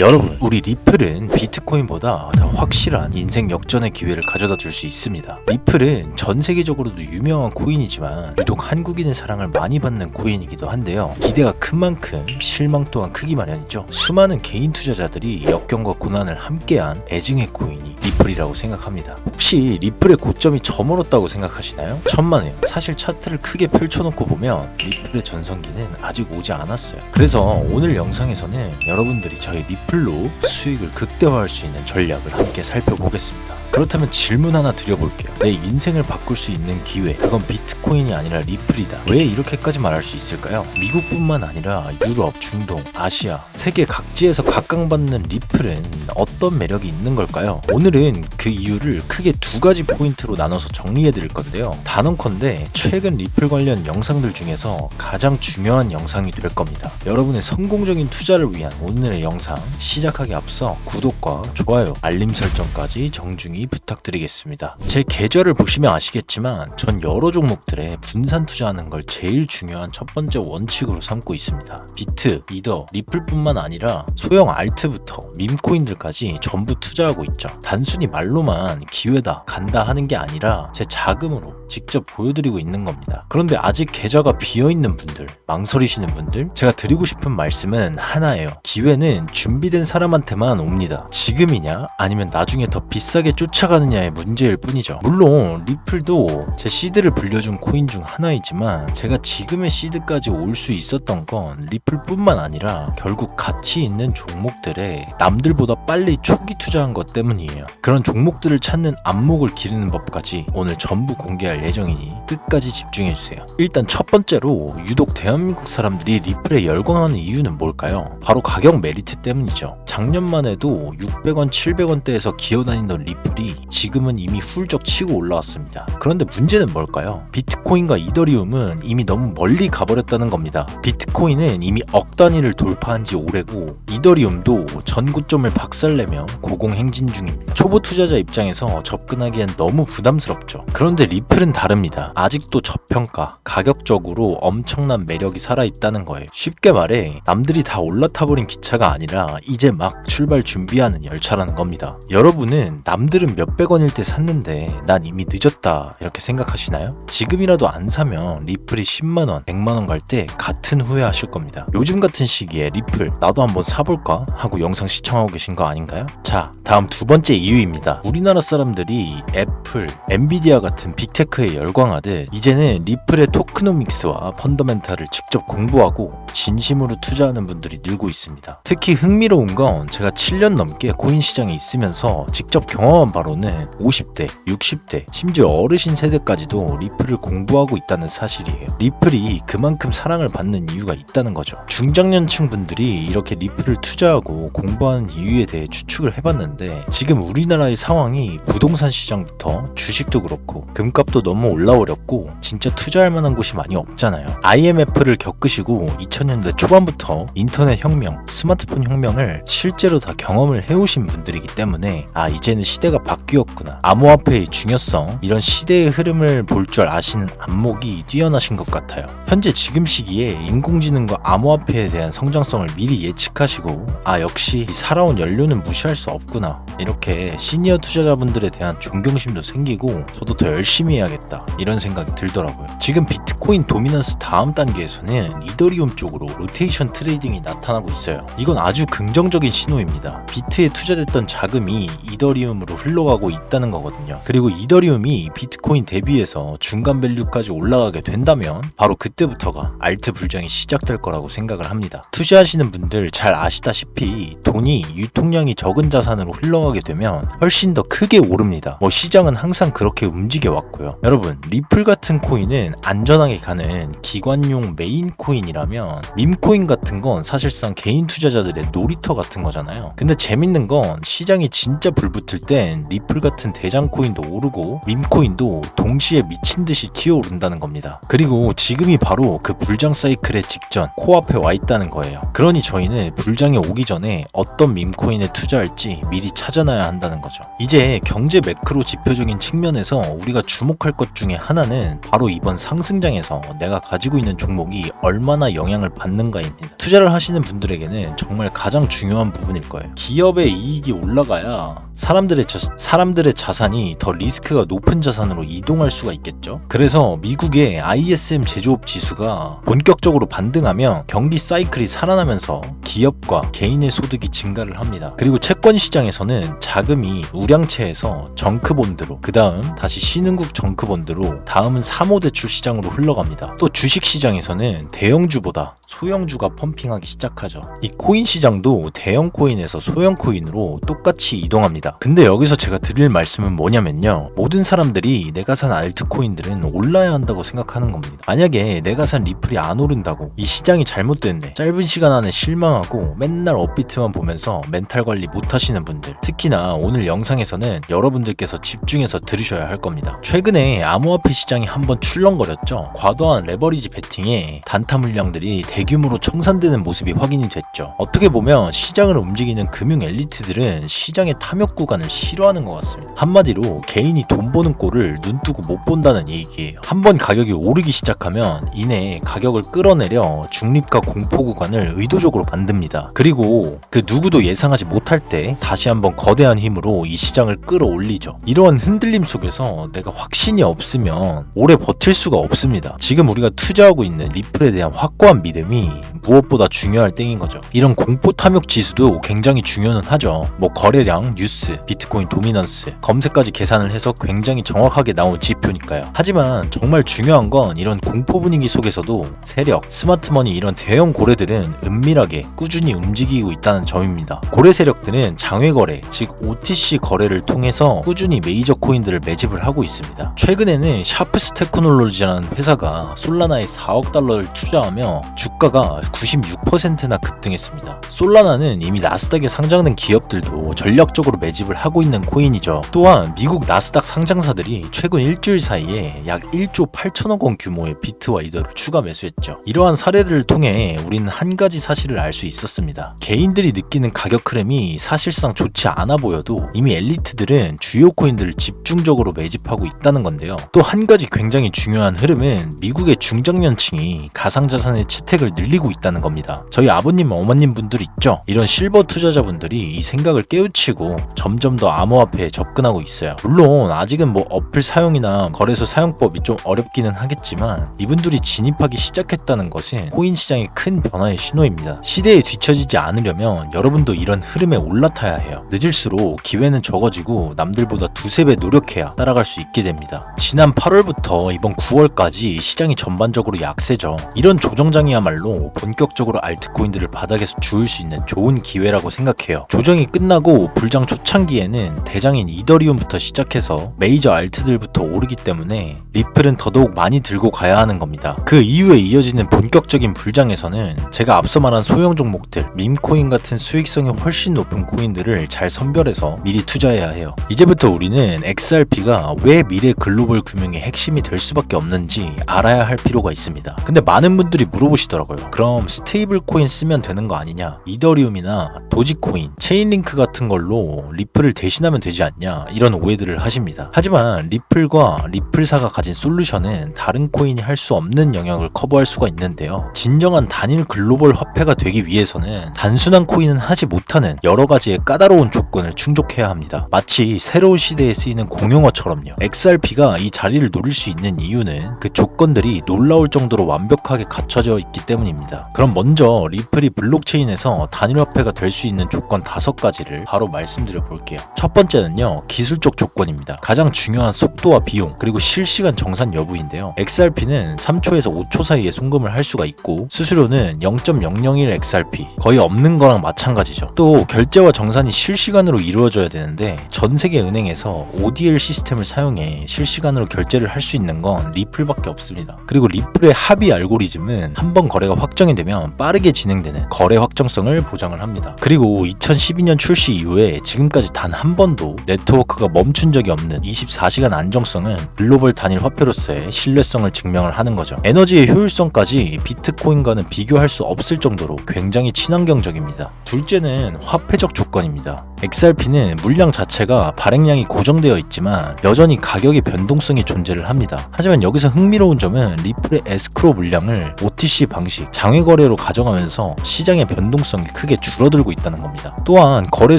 여러분, 우리 리플은 비트코인보다 더 확실한 인생 역전의 기회를 가져다 줄 수 있습니다. 리플은 전 세계적으로도 유명한 코인이지만 유독 한국인의 사랑을 많이 받는 코인이기도 한데요. 기대가 큰 만큼 실망 또한 크기 마련이죠. 수많은 개인 투자자들이 역경과 고난을 함께한 애증의 코인이 리플이라고 생각합니다. 혹시 리플의 고점이 저물었다고 생각하시나요? 천만에요. 사실 차트를 크게 펼쳐놓고 보면 리플의 전성기는 아직 오지 않았어요. 그래서 오늘 영상에서는 여러분들이 저희 리플로 수익을 극대화할 수 있는 전략을 함께 살펴보겠습니다. 그렇다면 질문 하나 드려볼게요. 내 인생을 바꿀 수 있는 기회, 그건 비트코인이 아니라 리플이다. 왜 이렇게까지 말할 수 있을까요? 미국뿐만 아니라 유럽, 중동, 아시아, 세계 각지에서 각광받는 리플은 어떤 매력이 있는 걸까요? 오늘은 그 이유를 크게 두 가지 포인트로 나눠서 정리해드릴 건데요. 단언컨대 최근 리플 관련 영상들 중에서 가장 중요한 영상이 될 겁니다. 여러분의 성공적인 투자를 위한 오늘의 영상 시작하기 앞서 구독과 좋아요, 알림 설정까지 정중히 부탁드리겠습니다. 제 계좌를 보시면 아시겠지만 전 여러 종목들에 분산 투자하는 걸 제일 중요한 첫 번째 원칙으로 삼고 있습니다. 비트, 이더, 리플뿐만 아니라 소형 알트부터 밈코인들까지 전부 투자하고 있죠. 단순히 말로만 기회다, 간다 하는 게 아니라 제 자금으로 직접 보여드리고 있는 겁니다. 그런데 아직 계좌가 비어있는 분들, 망설이시는 분들, 제가 드리고 싶은 말씀은 하나예요. 기회는 준비된 사람한테만 옵니다. 지금이냐 아니면 나중에 더 비싸게 쫓아가느냐의 문제일 뿐이죠. 물론 리플도 제 시드를 불려준 코인 중 하나이지만 제가 지금의 시드까지 올 수 있었던 건 리플뿐만 아니라 결국 가치 있는 종목들에 남들보다 빨리 초기 투자한 것 때문이에요. 그런 종목들을 찾는 안목을 기르는 법까지 오늘 전부 공개할 예정이니 끝까지 집중해주세요. 일단 첫 번째로 유독 대한민국 사람들이 리플에 열광하는 이유는 뭘까요? 바로 가격 메리트 때문이죠. 작년만 해도 600원, 700원대에서 기어다니던 리플이 지금은 이미 훌쩍 치고 올라왔습니다. 그런데 문제는 뭘까요? 비트코인과 이더리움은 이미 너무 멀리 가버렸다는 겁니다. 비트코인은 이미 억 단위를 돌파한 지 오래고 이더리움도 전고점을 박살내며 고공행진 중입니다. 초보 투자자 입장에서 접근하기엔 너무 부담스럽죠. 그런데 리플은 다릅니다. 아직도 저평가, 가격적으로 엄청난 매력이 살아있다는 거예요. 쉽게 말해 남들이 다 올라타버린 기차가 아니라 이제 막 출발 준비하는 열차라는 겁니다. 여러분은 남들은 몇백 원일 때 샀는데 난 이미 늦었다 이렇게 생각하시나요? 지금이라도 안 사면 리플이 10만원, 100만원 갈 때 같은 후회하실 겁니다. 요즘 같은 시기에 리플 나도 한번 사볼까? 하고 영상 시청하고 계신 거 아닌가요? 자, 다음 두 번째 이유입니다. 우리나라 사람들이 애플, 엔비디아 같은 빅테크에 열광하듯 이제는 리플의 토크노믹스와 펀더멘탈을 직접 공부하고 진심으로 투자하는 분들이 늘고 있습니다. 특히 흥미로운 건 제가 7년 넘게 코인 시장에 있으면서 직접 경험한 바로는 50대, 60대, 심지어 어르신 세대까지도 리플을 공부하고 있다는 사실이에요. 리플이 그만큼 사랑을 받는 이유가 있다는 거죠. 중장년층 분들이 이렇게 리플을 투자하고 공부하는 이유에 대해 추측을 해봤는데 지금 우리나라의 상황이 부동산 시장부터 주식도 그렇고 금값도 너무 올라버렸고 진짜 투자할 만한 곳이 많이 없잖아요. IMF를 겪으시고 2000년대 초반부터 인터넷 혁명, 스마트폰 혁명을 실제로 다 경험을 해오신 분들이기 때문에 이제는 시대가 바뀌었구나, 암호화폐의 중요성, 이런 시대의 흐름을 볼 줄 아시는 안목이 뛰어나신 것 같아요. 현재 지금 시기에 인공지능과 암호화폐에 대한 성장성을 미리 예측하시고 역시 이 살아온 연료는 무시할 수 없구나, 이렇게 시니어 투자자분들에 대한 존경심도 생기고 저도 더 열심히 해야겠다 이런 생각이 들더라고요. 지금 비트코인 도미넌스 다음 단계에서는 이더리움 쪽으로 로테이션 트레이딩이 나타나고 있어요. 이건 아주 긍정적인 신호입니다. 비트에 투자됐던 자금이 이더리움으로 흘러가고 있다는 거거든요. 그리고 이더리움이 비트코인 대비해서 중간 밸류까지 올라가게 된다면 바로 그때부터가 알트 불장이 시작될 거라고 생각을 합니다. 투자하시는 분들 잘 아시다시피 돈이 유통량이 적은 자산으로 흘러가게 되면 훨씬 더 크게 오릅니다. 시장은 항상 그렇게 움직여 왔고요. 여러분, 리플 같은 코인은 안전하게 가는 기관용 메인 코인이라면 밈코인 같은 건 사실상 개인 투자자들의 놀이터 같은 거잖아요. 근데 재밌는 건 시장이 진짜 불붙을 땐 리플 같은 대장 코인도 오르고 밈코인도 동시에 미친 듯이 튀어오른다는 겁니다. 그리고 지금이 바로 그 불장 사이클의 직전 코앞에 와 있다는 거예요. 그러니 저희는 불장이 오기 전에 어떤 밈코인에 투자할지 미리 찾아놔야 한다는 거죠. 이제 경제 매크로 지표적인 측면에서 우리가 주목할 것 중에 하나는 바로 이번 상승장에서 내가 가지고 있는 종목이 얼마나 영향을 받는가입니다. 투자를 하시는 분들에게는 정말 가장 중요한 부분일 거예요. 기업의 이익이 올라가야 사람들의 자산이 더 리스크가 높은 자산으로 이동할 수가 있겠죠. 그래서 미국의 ISM 제조업 지수가 본격적으로 반등하면 경기 사이클이 살아나면서 기업과 개인의 소득이 증가를 합니다. 그리고 채권 시장에서는 자금이 우량채에서 정크본드로, 그 다음 다시 신흥국 정크본드로, 다음은 사모대출 시장으로 흘러갑니다. 또 주식 시장에서는 대형주보다 소형주가 펌핑하기 시작하죠. 이 코인 시장도 대형 코인에서 소형 코인으로 똑같이 이동합니다. 근데 여기서 제가 드릴 말씀은 뭐냐면요, 모든 사람들이 내가 산 알트코인들은 올라야 한다고 생각하는 겁니다. 만약에 내가 산 리플이 안 오른다고, 이 시장이 잘못됐네, 짧은 시간 안에 실망하고 맨날 업비트만 보면서 멘탈 관리 못 하시는 분들, 특히나 오늘 영상에서는 여러분들께서 집중해서 들으셔야 할 겁니다. 최근에 암호화폐 시장이 한번 출렁거렸죠. 과도한 레버리지 베팅에 단타 물량들이 대규모로 청산되는 모습이 확인이 됐죠. 어떻게 보면 시장을 움직이는 금융 엘리트들은 시장의 탐욕 구간을 싫어하는 것 같습니다. 한마디로 개인이 돈 버는 꼴을 눈뜨고 못 본다는 얘기예요. 한번 가격이 오르기 시작하면 이내 가격을 끌어내려 중립과 공포 구간을 의도적으로 만듭니다. 그리고 그 누구도 예상하지 못할 때 다시 한번 거대한 힘으로 이 시장을 끌어올리죠. 이러한 흔들림 속에서 내가 확신이 없으면 오래 버틸 수가 없습니다. 지금 우리가 투자하고 있는 리플에 대한 확고한 믿음이 무엇보다 중요할 때인 거죠. 이런 공포 탐욕 지수도 굉장히 중요는 하죠. 뭐 거래량, 뉴스, 비트코인 도미넌스, 검색까지 계산을 해서 굉장히 정확하게 나온 지표니까요. 하지만 정말 중요한 건 이런 공포 분위기 속에서도 세력, 스마트머니 이런 대형 고래들은 은밀하게 꾸준히 움직이고 있다는 점입니다. 고래 세력들은 장외 거래, 즉 OTC 거래를 통해서 꾸준히 메이저 코인들을 매집을 하고 있습니다. 최근에는 샤프스 테크놀로지라는 회사가 솔라나에 4억 달러를 투자하며 주가가 96%나 급등했습니다. 솔라나는 이미 나스닥에 상장된 기업들도 전략적으로 매집을 하고 있는 코인이죠. 또한 미국 나스닥 상장사들이 최근 일주일 사이에 약 1조 8천억 원 규모의 비트와 이더를 추가 매수했죠. 이러한 사례들을 통해 우리는 한 가지 사실을 알 수 있었습니다. 개인들이 느끼는 가격 흐름이 사실상 좋지 않아 보여도 이미 엘리트들은 주요 코인들을 집중적으로 매집하고 있다는 건데요. 또 한 가지 굉장히 중요한 흐름은 미국의 중장년층이 가상자산의 채택을 늘리고 있다는 겁니다. 저희 아버님, 어머님 분들 있죠? 이런 실버 투자자분들이 이 생각을 깨우치고 점점 더 암호화폐에 접근하고 있어요. 물론 아직은 뭐 어플 사용이나 거래소 사용법이 좀 어렵기는 하겠지만 이분들이 진입하기 시작했다는 것은 코인 시장의 큰 변화의 신호입니다. 시대에 뒤처지지 않으려면 여러분도 이런 흐름에 올라타야 해요. 늦을수록 기회는 적어지고 남들보다 두세 배 노력해야 따라갈 수 있게 됩니다. 지난 8월부터 이번 9월까지 시장이 전반적으로 약세죠. 이런 조정장이야말로 본격적으로 알트코인들을 바닥에서 주울 수 있는 좋은 기회라고 생각해요. 조정이 끝나고 불장 초창기에는 대장인 이더리움부터 시작해서 메이저 알트들부터 오르기 때문에 리플은 더더욱 많이 들고 가야 하는 겁니다. 그 이후에 이어지는 본격적인 불장에서는 제가 앞서 말한 소형 종목들, 밈코인 같은 수익성이 훨씬 높은 코인들을 잘 선별해서 미리 투자해야 해요. 이제부터 우리는 XRP가 왜 미래 글로벌 금융의 핵심이 될 수밖에 없는지 알아야 할 필요가 있습니다. 근데 많은 분들이 물어보시더라고요. 그럼 스테이블 코인 쓰면 되는 거 아니냐? 이더리움이나 도지코인, 체인링크 같은 걸로 리플을 대신하면 되지 않냐? 이런 오해들을 하십니다. 하지만 리플과 리플사가 가진 솔루션은 다른 코인이 할 수 없는 영역을 커버할 수가 있는데요. 진정한 단일 글로벌 화폐가 되기 위해서는 단순한 코인은 하지 못하는 여러 가지의 까다로운 조건을 충족해야 합니다. 마치 새로운 시대에 쓰이는 공용어처럼요. XRP가 이 자리를 노릴 수 있는 이유는 그 조건들이 놀라울 정도로 완벽하게 갖춰져 있기 때문입니다. 그럼 먼저 리플이 블록체인에서 단일화폐가 될 수 있는 조건 5가지를 바로 말씀드려 볼게요. 첫 번째는요, 기술적 조건입니다. 가장 중요한 속도와 비용, 그리고 실시간 정산 여부인데요. XRP는 3초에서 5초 사이에 송금을 할 수가 있고 수수료는 0.001 XRP, 거의 없는 거랑 마찬가지죠. 또 결제와 정산이 실시간으로 이루어져야 되는데 전 세계 은행에서 ODL 시스템을 사용해 실시간으로 결제를 할 수 있는 건 리플밖에 없습니다. 그리고 리플의 합의 알고리즘은 한번 거래가 확정이 되면 빠르게 진행되는 거래 확정성을 보장을 합니다. 그리고 2012년 출시 이후에 지금까지 단 한 한 번도 네트워크가 멈춘 적이 없는 24시간 안정성은 글로벌 단일 화폐로서의 신뢰성을 증명을 하는 거죠. 에너지의 효율성까지 비트코인과는 비교할 수 없을 정도로 굉장히 친환경적입니다. 둘째는 화폐적 조건입니다. XRP는 물량 자체가 발행량이 고정되어 있지만 여전히 가격의 변동성이 존재를 합니다. 하지만 여기서 흥미로운 점은 리플의 에스크로 물량을 OTC 방식, 장외 거래로 가져가면서 시장의 변동성이 크게 줄어들고 있다는 겁니다. 또한 거래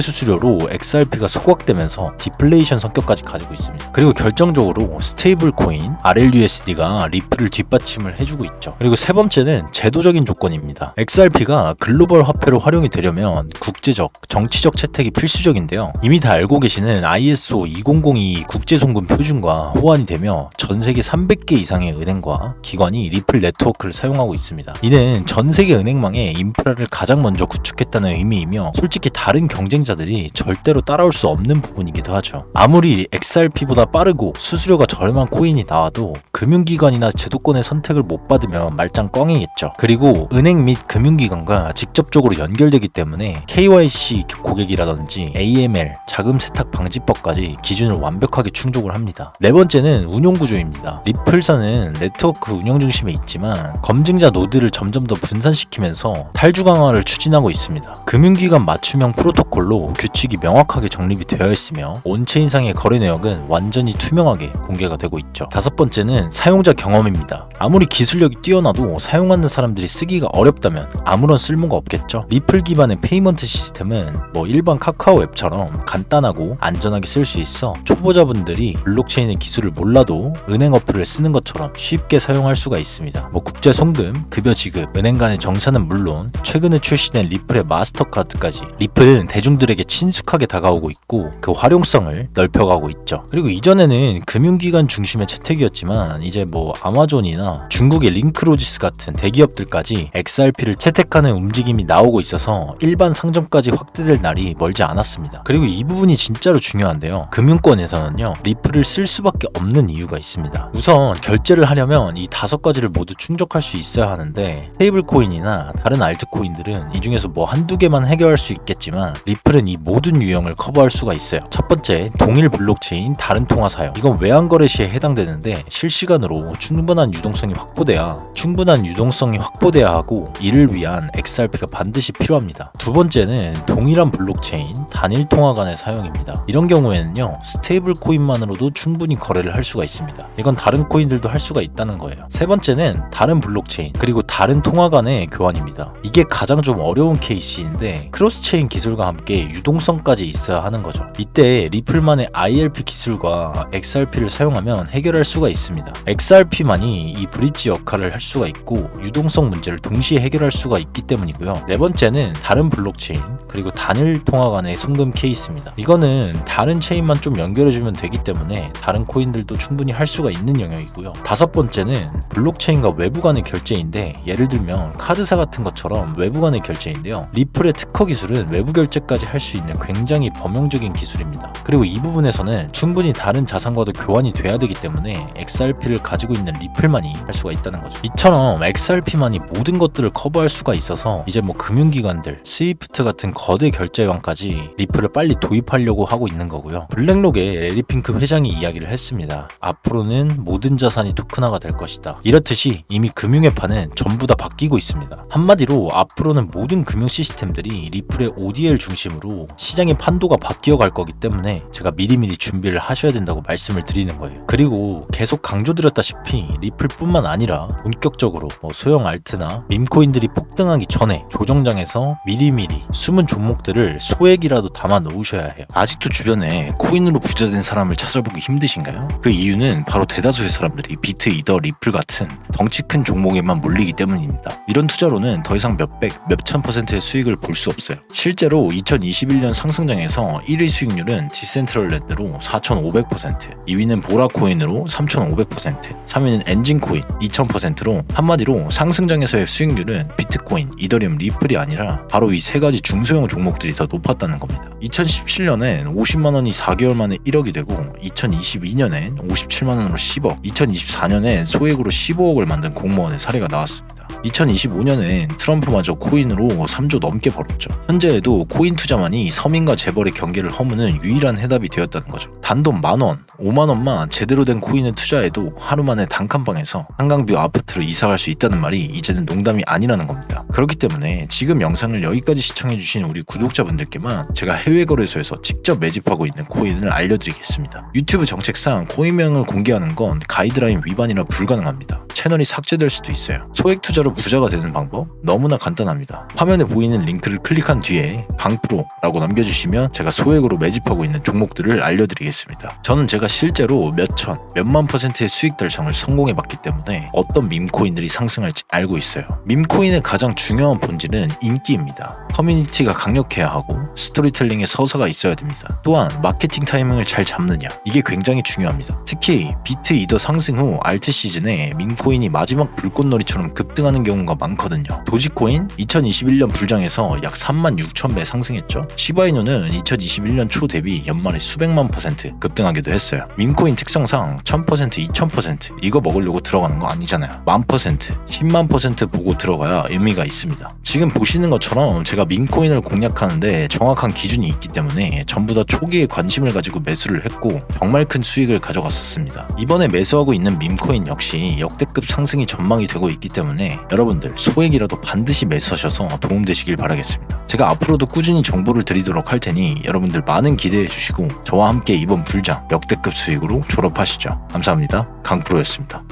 수수료로 XRP가 소각되면서 디플레이션 성격까지 가지고 있습니다. 그리고 결정적으로 스테이블 코인 RLUSD가 리플을 뒷받침을 해주고 있죠. 그리고 세 번째는 제도적인 조건입니다. XRP가 글로벌 화폐로 활용이 되려면 국제적, 정치적 채택이 필수적인데요. 이미 다 알고 계시는 ISO 2002 국제송금 표준과 호환이 되며 전 세계 300개 이상의 은행과 기관이 리플 네트워크를 사용하고 있습니다. 이는 전 세계 은행망의 인프라를 가장 먼저 구축했다는 의미이며 솔직히 다른 경쟁자들이 절대로 따라올 수 없는 부분이기도 하죠. 아무리 XRP보다 빠르고 수수료가 저렴한 코인이 나와도 금융기관이나 제도권의 선택을 못 받으면 말짱 꽝이겠죠. 그리고 은행 및 금융기관과 직접적으로 연결되기 때문에 KYC 고객이라든지 AML, 자금 세탁 방지법까지 기준을 완벽하게 충족을 합니다. 네 번째는 운용구조입니다. 리플사는 네트워크 운영 중심에 있지만 검증자 노드를 점점 더 분산시키면서 탈주 강화를 추진하고 있습니다. 금융기관 맞춤형 프로토콜로 규칙이 명확하게 정립이 되어 있으며 온체인상의 거래 내역은 완전히 투명하게 공개가 되고 있죠. 다섯 번째는 사용자 경험입니다. 아무리 기술력이 뛰어나도 사용하는 사람들이 쓰기가 어렵다면 아무런 쓸모가 없겠죠. 리플 기반의 페이먼트 시스템은 일반 카카오 앱처럼 간단하고 안전하게 쓸 수 있어 초보자분들이 블록체인의 기술을 몰라도 은행 어플을 쓰는 것처럼 쉽게 사용할 수가 있습니다. 국제 송금, 급여 지급, 은행 간의 정산은 물론 최근에 출시된 리플의 마스터카드까지 리플은 대중들에게 친숙하게 다가오고 있고 그 활용성을 넓혀가고 있죠. 그리고 이전에는 금융기관 중심의 채택이었지만 이제 아마존이나 중국의 링크로지스 같은 대기업들까지 XRP를 채택하는 움직임이 나오고 있어서 일반 상점까지 확대될 날이 멀지 않았습니다. 그리고 이 부분이 진짜로 중요한데요. 금융권에서는요, 리플을 쓸 수밖에 없는 이유가 있습니다. 우선 결제를 하려면 이 5가지를 모두 충족할 수 있어야 하는데 스테이블 코인이나 다른 알트코인들은 이 중에서 한두 개만 해결할 수 있겠지만 리플은 이 모든 유형을 커버할 수가 있어요. 첫 번째, 동일 블록체인 다른 통화 사용. 이건 외환 거래 시에 해당되는데 실시간으로 충분한 유동성이 확보돼야 하고 이를 위한 XRP가 반드시 필요합니다. 두 번째는 동일한 블록체인 단일 통화 간의 사용입니다. 이런 경우에는요, 스테이블 코인만으로도 충분히 거래를 할 수가 있습니다. 이건 다른 코인들도 할 수가 있다는 거예요. 세 번째는 다른 블록체인 그리고 다른 통화 간의 교환입니다. 이게 가장 좀 어려운 케이스인데 크로스체인 기술과 함께 유동성까지 있어야 하는 거죠. 이때 리플만의 ILP 기술과 XRP를 사용하면 해결할 수가 있습니다. XRP만이 이 브릿지 역할을 할 수가 있고 유동성 문제를 동시에 해결할 수가 있기 때문이고요. 네 번째는 다른 블록체인 그리고 단일 통화 간의 송금 케이스입니다. 이거는 다른 체인만 좀 연결해주면 되기 때문에 다른 코인들도 충분히 할 수가 있는 영역이고요. 다섯 번째는 블록체인과 외부 간의 결제인데 예를 들면 카드사 같은 것처럼 외부 간의 결제인데요. 리플의 특허 기술은 외부 결제까지 할 수 있는 굉장히 범용적인 기술입니다. 그리고 이 부분에서는 충분히 다른 자산과도 교환이 돼야 되기 때문에 XRP를 가지고 있는 리플만이 할 수가 있다는 거죠. 이처럼 XRP만이 모든 것들을 커버할 수가 있어서 이제 금융기관들, 스위프트 같은 거대 결제왕까지 리플을 빨리 도입하려고 하고 있는 거고요. 블랙록의 레리핑크 회장이 이야기를 했습니다. 앞으로는 모든 자산이 토큰화가 될 것이다. 이렇듯이 이미 금융의 판은 전부 다 바뀌고 있습니다. 한마디로 앞으로는 모든 금융 시스템들이 리플의 ODL 중심으로 시장의 판도가 바뀌어 갈 거기 때문에 제가 미리미리 준비를 하셔야 된다고 말씀을 드리는 거예요. 그리고 계속 강조드렸다시피 리플뿐만 아니라 본격적으로 소형 알트나 밈코인들이 폭등하기 전에 조정장에서 미리미리 숨은 종목들을 소액이라도 담아 놓으셔야 해요. 아직도 주변에 코인으로 부자된 사람을 찾아보기 힘드신가요? 그 이유는 바로 대다수의 사람들이 비트, 이더, 리플 같은 덩치 큰 종목에만 몰리기 때문입니다. 이런 투자로는 더 이상 몇백, 몇천 %의 수익을 볼 수 없어요. 실제로 2021년 상승장에서 1위 수익률은 디센트럴랜드로 4,500%, 2위는 보라코인으로 3,500%, 3위는 엔진코인 2,000%로 한마디로 상승장에서의 수익률은 비트코인, 이더리움, 리플이 아니라 바로 이 세 가지 중소형 종목들이 더 높았다는 겁니다. 2017년엔 50만원이 4개월 만에 1억이 되고 2022년엔 57만원으로 10억, 2024년엔 소액으로 15억을 만든 공무원의 사례가 나왔습니다. 2025년엔 트럼프마저 코인으로 3조 넘게 벌었죠. 현재에도 코인 투자만이 서민과 재벌의 경계를 허무는 유일한 해답이 되었다는 거죠. 단돈 10,000원, 50,000원만 제대로 된 코인을 투자해도 하루 만에 단칸방에서 한강뷰 아파트로 이사갈 수 있다는 말이 이제는 농담이 아니라는 겁니다. 그렇기 때문에 지금 영상을 여기까지 시청해주신 우리 구독자분들께만 제가 해외 거래소에서 직접 매집하고 있는 코인을 알려드리겠습니다. 유튜브 정책상 코인명을 공개하는 건 가이드라인 위반이라 불가능합니다. 채널이 삭제될 수도 있어요. 소액 투자로 부자가 되는 방법 너무나 간단합니다. 화면에 보이는 링크를 클릭한 뒤에 강프로라고 남겨주시면 제가 소액으로 매집하고 있는 종목들을 알려드리겠습니다. 저는 제가 실제로 몇천, 몇만 %의 수익 달성을 성공해봤기 때문에 어떤 밈코인들이 상승할지 알고 있어요. 밈코인의 가장 중요한 본질은 인기입니다. 커뮤니티가 강력해야 하고 스토리텔링의 서사가 있어야 됩니다. 또한 마케팅 타이밍을 잘 잡느냐, 이게 굉장히 중요합니다. 특히 비트 이더 상승 후 알트 시즌에 밈코인이 마지막 불꽃놀이처럼 급등하는 경우가 많거든요. 도지코인 2021년 불장에서 약 36,000배 상승했죠. 시바이누는 2021년 초 대비 연말에 수백만 % 급등하기도 했어요. 밈코인 특성상 1000%, 2000% 이거 먹으려고 들어가는 거 아니잖아요. 10,000%, 10만 % 보고 들어가야 의미가 있습니다. 지금 보시는 것처럼 제가 밈코인을 공략하는데 정확한 기준이 있기 때문에 전부 다 초기에 관심을 가지고 매수를 했고 정말 큰 수익을 가져갔었습니다. 이번에 매수하고 있는 밈코인 역시 역대급 상승이 전망이 되고 있기 때문에 여러분들 소액이라도 반드시 매수하셔서 도움되시길 바라겠습니다. 제가 앞으로도 꾸준히 정보를 드리도록 할 테니 여러분들 많은 기대해 주시고 저와 함께 이번 불장 역대급 수익으로 졸업하시죠. 감사합니다. 강프로였습니다.